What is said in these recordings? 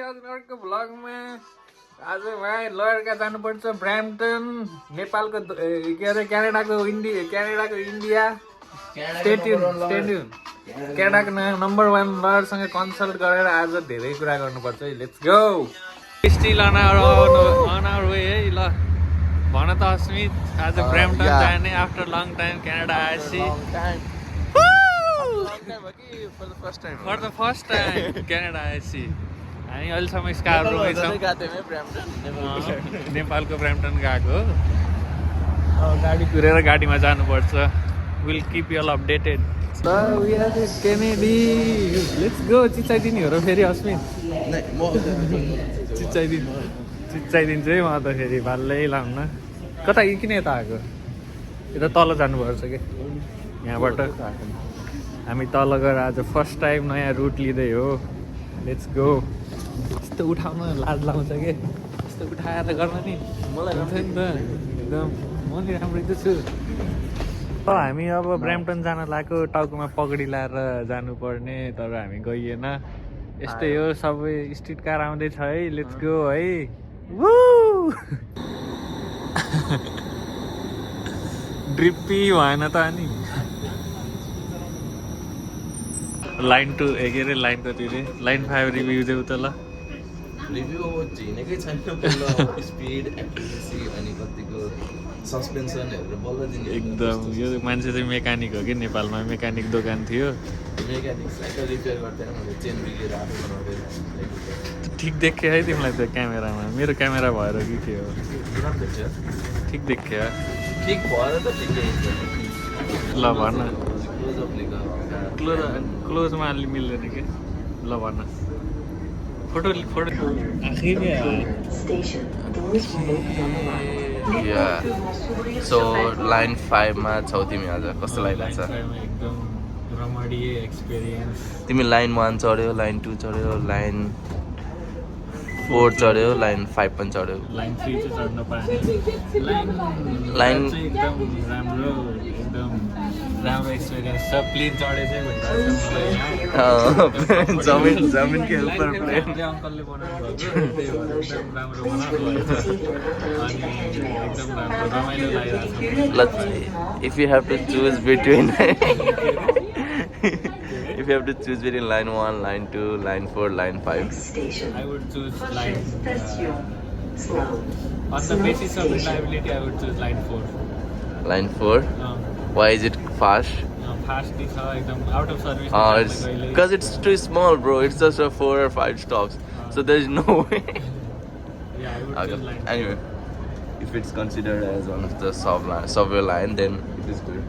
आज अर्को भ्लगमा आज भाइ लयरका जानुपर्छ ब्राम्पटन नेपालको के अरे क्यानाडाको इन्डिया स्टेट्युन क्यानाडाको नम्बर 1 लयरसँग कन्सल्ट गरेर आज धेरै कुरा गर्नुपर्छ है let's go still on our way है ल भन त अस्मित आज ब्राम्पटन जाने आफ्टर लङ टाइम क्यानाडा आएपछि for the first time Canada आएपछि हामी अहिलेसम्म स्कार्बरोमै छौँ नेपालको ब्राम्पटन गएको गाडी कुरेर गाडीमा जानुपर्छ will keep you all updated Kennedy let's go चिच्चाइदिने हो र फेरि अस्मित चिच्चाइदिन्छु है म त फेरि भाल्लै लाउन कता किन यता आएको यता तल जानुपर्छ कि यहाँबाट हामी तल गएर आज फर्स्ट टाइम नयाँ रुट लिँदै हो लेट्स गो यस्तो उठाउन लाज लाउँछ कि यस्तो उठाएर गर्न नि मलाई हुन्छ नि त एकदम म नि राम्रै त छु हामी अब ब्राम्पटन जान लागेको टाउकोमा पगडी लाएर जानुपर्ने तर हामी गइएन यस्तै हो सबै स्ट्रिट कार आउँदैछ है लेट्स गो है ड्रिप्पी भएन त अनि लाइन 2 के अरे लाइन कति रे लाइन 5 रिभ्यू देऊ त ल रिभ्यू अब झिनेकै छैन स्पिड एक्युरेसी अनि कतिको सस्पेन्सनहरू बल्ल दिने एकदम यो मान्छे चाहिँ मेकानिक हो कि नेपालमा मेकानिक दोकान थियो मेकानिक साइकल रिपेयर गर्दैन मैले चेन बिग्रेर आफै बनाउँदै ठिक देख्यो है तिमीलाई त क्यामेरामा मेरो क्यामेरा भएर कि के हो ठिक देख्यो ठिक भएर त ठिकै ल भन क्लोजअपले क्लोजमा अलि मिल्दैन कि ल भन फोटो आखिर सो लाइन 5 मा छौ तिमी आज कस्तो लागिरहेछ एकदम रमाडिए एक्सपिरियन्स तिमी लाइन 1 चढ्यो लाइन 2 चढ्यो लाइन 4 चढ्यो लाइन 5 पनि चढ्यो लाइन 3 चाहिँ चढ्न पाएन लाइन चाहिँ एकदम राम्रो एक्सपिरियन्स छ प्लेन चढे चाहिँ जमिनको ऊपर प्लेन अङ्कलले बनाउनु भएको त्यही भएर एकदम राम्रो बनाउनु भएछ अनि एकदम राम्रो रमाइलो लागिरहेको छ if you have to choose between line 1 line 2 line 4 line 5 I would choose line on the basis of reliability I would choose line 4 line 4 why is it fast fast is एकदम out of service it's because it's too small bro it's just a 4 or 5 stops so there is no way yeah I would choose line anyway if it's considered as one of the subway line then it is good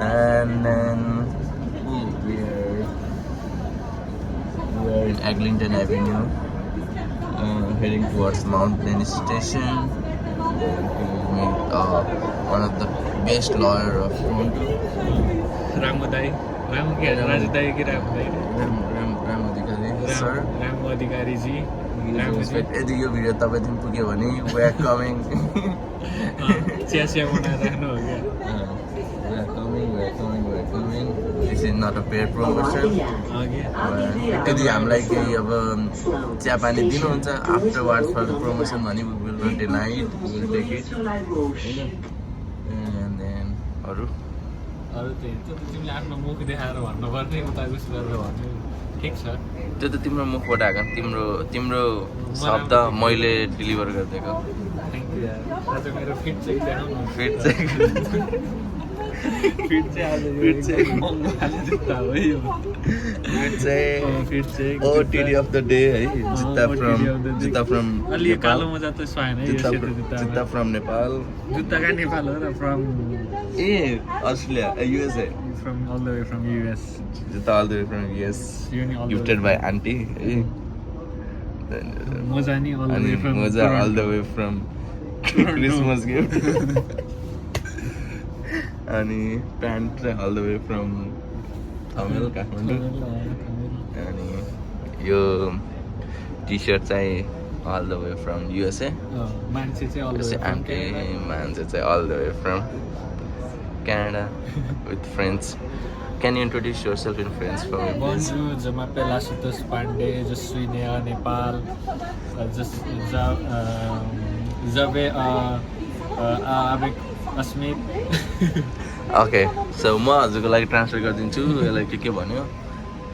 and then we're in Eglinton Avenue heading towards Mount Plain Station to meet one of the best lawyer of Toronto Ramu दाई रामु के राजु दाई कि रामु दाई राम अधिकारी sir Ramu अधिकारी जी यदि यो video तपाईँदेखि पुग्यो भने we are coming चिया बनाएर राख्नु हो क्या we are coming this is not a paid promotion यदि हामीलाई केही अब चिया पानी दिनुहुन्छ afterwards for the promotion भने we will not deny it we will take it and then अरू त्यही त्यो त तिमीले आफ्नो मुख देखाएर भन्नुपर्ने उता उस गरेर भन्नु ठिक छ त्यो त तिम्रो मुखबाट आएको तिम्रो शब्द मैले डेलिभर गरिदिएको थ्याङ्क यू यार आज मेरो फिट चाहिँ देखाउनु फिट चाहिँ जुत्ता हो यो फिट चाहिँ OTD of the day है जुत्ता फ्रम अलि कालो मजा त सुहाएन है जुत्ता फ्रम नेपाल जुत्ता कहाँ नेपाल हो र from Australia USA from all the way from US जुत्ता all the way from US gifted by auntie मोजा नि all the way from मोजा all the way from Christmas gift अनि प्यान्ट चाहिँ all the way from Thamel Kathmandu अनि यो T-shirt चाहिँ all the way from USA मान्छे चाहिँ all the way from मान्छे चाहिँ all the way from Canada with friends Can you introduce yourself in French for me, please? Bonjour, je m'appelle Ashutosh Pandey, je suis né à Népal. J'avais avec Asmit. Okay, so म हजुरको लागि transfer गरिदिन्छु यसलाई के भन्यो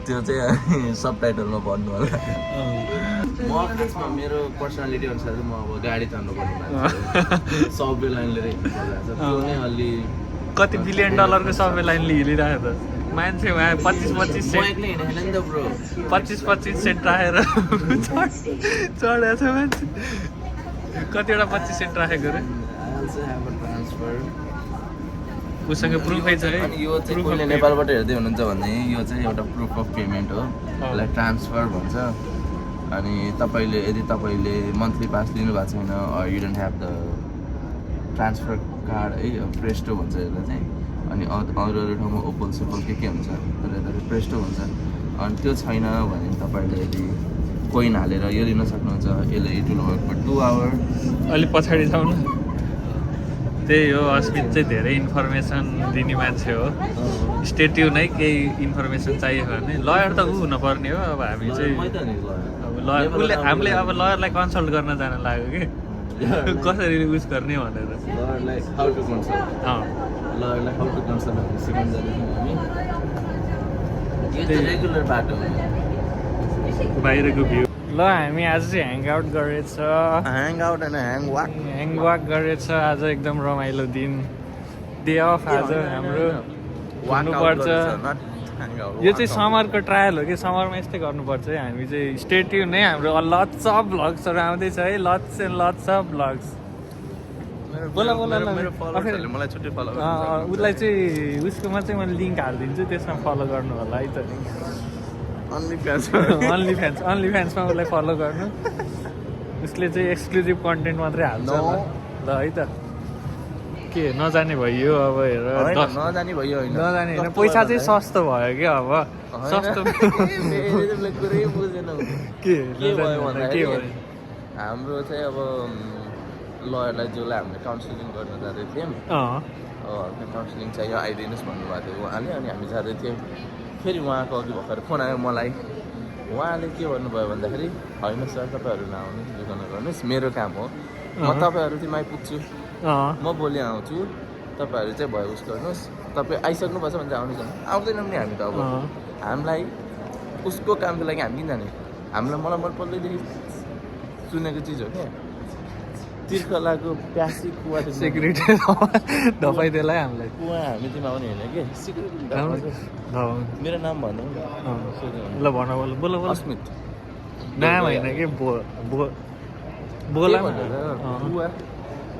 त्यो चाहिँ सबटाइटलमा भन्नु होला म खासमा मेरो पर्सनालिटी अनुसार चाहिँ म अब गाडी चढ्नु पर्ने मान्छे सबवे लाइन लिएर हिँड्नु त्यो नै अलि कति बिलियन डलरको सबै लाइनले हिँडिरहेको त मान्छे वहाँ 25-25 सेन्ट एक्लै हिँडेन नि त ब्रो 25-25 सेन्ट राखेर चढेको छ मान्छे कतिवटा 25 सेन्ट राखेको रे उसँग प्रुफै छ है अनि यो चाहिँ कसले नेपालबाट हेर्दै हुनुहुन्छ भने यो चाहिँ एउटा प्रुफ अफ पेमेन्ट हो यसलाई ट्रान्सफर भन्छ अनि तपाईँले यदि तपाईँले मन्थली पास लिनु भएको छैन you don't have the transfer card है प्रेस्टो भन्छ यसलाई चाहिँ अनि अरू ठाउँमा ओपल सोपल के हुन्छ तर यता प्रेस्टो भन्छ अनि त्यो छैन भने तपाईँले यदि कोइन हालेर यो लिन सक्नुहुन्छ यसले it will work for 2 hour अलि पछाडि जाउँ न त्यही हो अस्मित चाहिँ धेरै इन्फर्मेसन दिने मान्छे हो स्टेट्यु नै केही इन्फर्मेसन चाहियो भने लयर त ऊ हुनुपर्ने हो अब हामी चाहिँ अब लयर उसले हामीले अब लयरलाई कन्सल्ट गर्न जान लाग्यो कि कसरी उस गर्ने भनेर रेगुलर बाटो बाहिरको भ्यू ल हामी आज चाहिँ ह्याङ आउट गरेछ hang out and hang walk गरेछ आज एकदम रमाइलो दिन डे अफ आज हाम्रो हुनुपर्छ यो चाहिँ समरको ट्रायल हो कि समरमा यस्तै गर्नुपर्छ है हामी चाहिँ स्टेट्यु नै हाम्रो लट्स अफ भ्लग्सहरू आउँदैछ है lots and lots of vlogs बोला मलाई छुट्टै फलो उसलाई चाहिँ उसकोमा चाहिँ मैले लिङ्क हालिदिन्छु त्यसमा फलो गर्नु होला है त अन्ली फ्यान्स अन्ली फ्यान्समा उसलाई फलो गर्नु उसले चाहिँ एक्सक्लुजिभ कन्टेन्ट मात्रै हाल्छ ल है त के नजाने भइयो अब हेर नजाने भयो नजाने होइन पैसा चाहिँ सस्तो भयो क्या अब सस्तो के भयो हाम्रो चाहिँ अब लयरलाई जसलाई हामीले काउन्सिलिङ गर्न जाँदै थियौँ काउन्सिलिङ चाहियो आइदिनुहोस् भन्नुभएको थियो उहाँले अनि हामी जाँदै थियौँ फेरि उहाँको अघि भर्खर फोन आयो मलाई उहाँले के भन्नुभयो भन्दाखेरि होइन सर तपाईँहरू नआउनु दुःख नगर्नुहोस् मेरो काम हो म तपाईँहरू चाहिँ आइपुग्छु म भोलि आउँछु तपाईँहरू चाहिँ भयो उस गर्नुहोस् तपाईँ आइसक्नुपर्छ भने चाहिँ आउनु आउँदैनौँ नि हामी त अब हामीलाई उसको कामको लागि हामी किन जाने हामीलाई मलाई मन पहिल्यैदेखि सुनेको चिज हो क्या तिर्खलाको प्यासी कुवा सिक्रेट धपाइदिएला हामीलाई कुवा हामी तिमी आउने होइन कि सिक्रेट मेरो नाम भन्नु ल भन बोल अस्मित नाम होइन कि बोला कुवा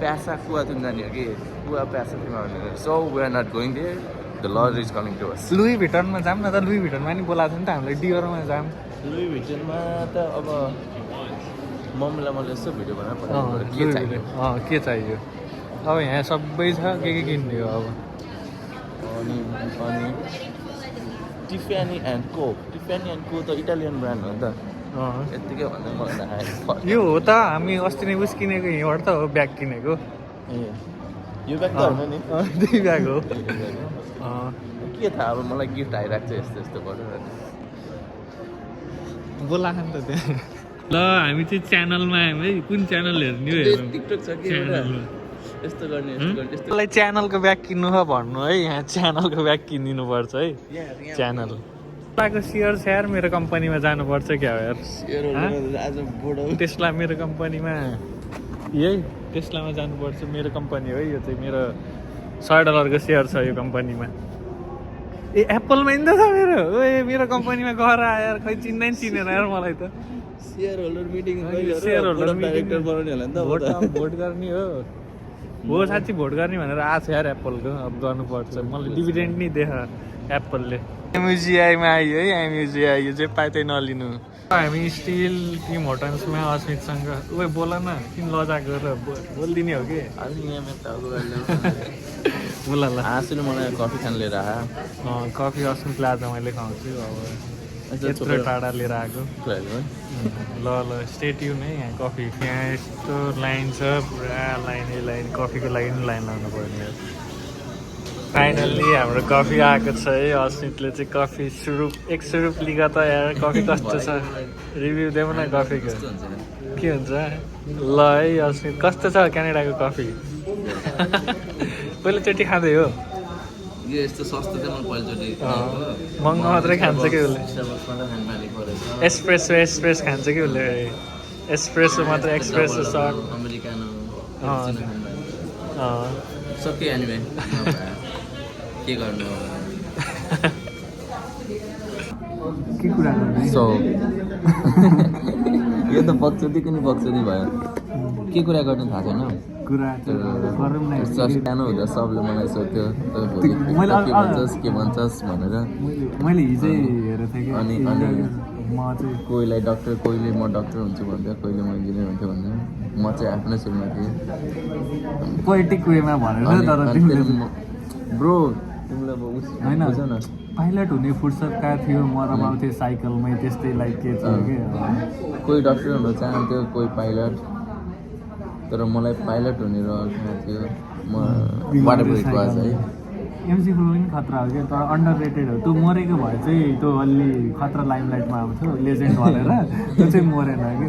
प्यासा कुवा तिमी जाने हो कि कुवा प्यासा तिमी आउने so we are not going there the lord is coming to us Louis भिटनमा जाऊँ न त लुई भिटनमा नि बोलाएको थियो नि त हामीलाई डिओरमा जाऊँ लुई भिटनमा त अब मम्मीलाई मैले यसो भिडियो बनाएर पठाएको के चाहियो अब यहाँ सबै छ के किन्ने हो अब अनि टिफानी एन्ड को त इटालियन ब्रान्ड हो नि त यत्तिकै भन्दा मलाई यो हो त हामी अस्ति नै उस किनेको यहीँबाट त हो ब्याग किनेको यो ब्याग त होइन नि त्यही ब्याग हो के थाहा अब मलाई गिफ्ट आइरहेको छ यस्तो यस्तो गरेर बोलाख नि त त्यहाँ ल हामी चाहिँ च्यानलमा आयौँ है कुन च्यानल हेर्ने हो टिकटक छ कि यस्तो गर्ने यसलाई च्यानलको ब्याग किन्नु हो भन्नु है यहाँ च्यानलको ब्याग किनिदिनु पर्छ है च्यानल सेयर मेरो कम्पनीमा जानुपर्छ क्या हो यार टेस्ला मेरो कम्पनीमा यही टेस्लामा जानुपर्छ मेरो कम्पनी हो यो चाहिँ मेरो $100 सेयर छ यो कम्पनीमा ए एप्पलमा नि त छ मेरो कम्पनीमा गएर आएर खै चिन्दै चिनेन यार मलाई त सेयर होल्डर मिटिङ भोट गर्ने हो साँच्ची भोट गर्ने भनेर आएको छ यार एप्पलको अब गर्नुपर्छ मलाई डिभिडेन्ड नि देख एप्पलले एमयुजिआईमा आयो है एमयुजिआई यो चाहिँ पाइतै नलिनु हामी स्टिल टिम होटल्समा अस्मितसँग उयो बोल न किन लजाको र बोलिदिने हो कि बोला ल हाँसिनु मलाई कफी खान लिएर आयो कफी अस्मितले आज मैले खुवाउँछु अब यत्रो टाढा लिएर आएको ल स्टेट्यु नै यहाँ कफी यहाँ यस्तो लाइन छ पुरा लाइन कफीको लागि नि लाइन लाउनु पर्ने फाइनल्ली हाम्रो कफी आएको छ है अस्मितले चाहिँ कफी एक सुरुप लिगा त यार कफी कस्तो छ रिभ्यू देऊ न कफीको के हुन्छ ल है अस्मित कस्तो छ क्यानाडाको कफी पहिलोचोटि खाँदै हो यो यस्तो सस्तो चाहिँ मैले पहिलोचोटि महँगो मात्रै खान्छ कि उसले एस्प्रेसो खान्छ कि उसले एस्प्रेसो मात्र एक्सप्रेसो सर्ट अमेरिकानो अँ सबै एनिमे के गर्नु के कुरा गर्ने सो यो त पक्चोदीको नि पक्चोदी भयो के कुरा गर्ने थाहा छैन कुरा गरौँ न सानो हुँदा सबले मलाई सोध्थ्यो के भन्छस् भनेर मैले हिजै हेरेको थिएँ कि अनि म चाहिँ कोहीलाई डक्टर कोहीले म डक्टर हुन्छु भन्थ्यो कहिले म इन्जिनियर हुन्थ्यो भन्थ्यो म चाहिँ आफ्नै सुरुमा थिएँ पोइटिक वेमा भनेर तर ब्रो तिमीलाई अब होइन बुझ न पाइलट हुने फुर्सद कहाँ थियो म रमाउँथेँ साइकलमै त्यस्तै लाइक के छ कि कोही डक्टर हुन चाहन्थ्यो कोही पाइलट तर मलाई पाइलट हुने रहर कहाँ थियो म वाटर इट वाज है एमसी फ्लो पनि खतरा हो क्या तर अन्डर रेटेड हो त्यो मरेको भए चाहिँ त्यो अलि खतरा लाइमलाइटमा आउँथ्यो लेजेन्ड भनेर त्यो चाहिँ मरेन कि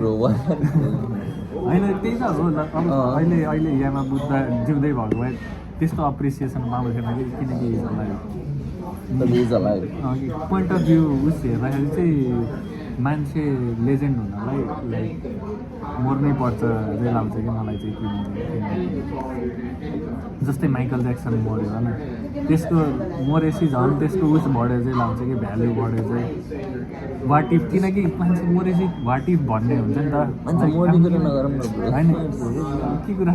होइन त्यही त हो अब अहिले यहाँमा बुझ्दा जिउँदै भएको भए त्यस्तो अप्रिसिएसन पाउँदैन कि किनकि पोइन्ट अफ भ्यू उस हेर्दाखेरि चाहिँ मान्छे लेजेन्ड हुनलाई लाइक मर्नै पर्छ रेल आउँछ कि मलाई चाहिँ जस्तै माइकल ज्याक्सन मऱ्यो होइन त्यसको मरेपछि झन् त्यसको उस बढेर चाहिँ लाउँछ कि भ्याल्यु बढेर चाहिँ वाट इफ किनकि मान्छे मरेपछि वाट इफ भन्ने हुन्छ नि त होइन के कुरा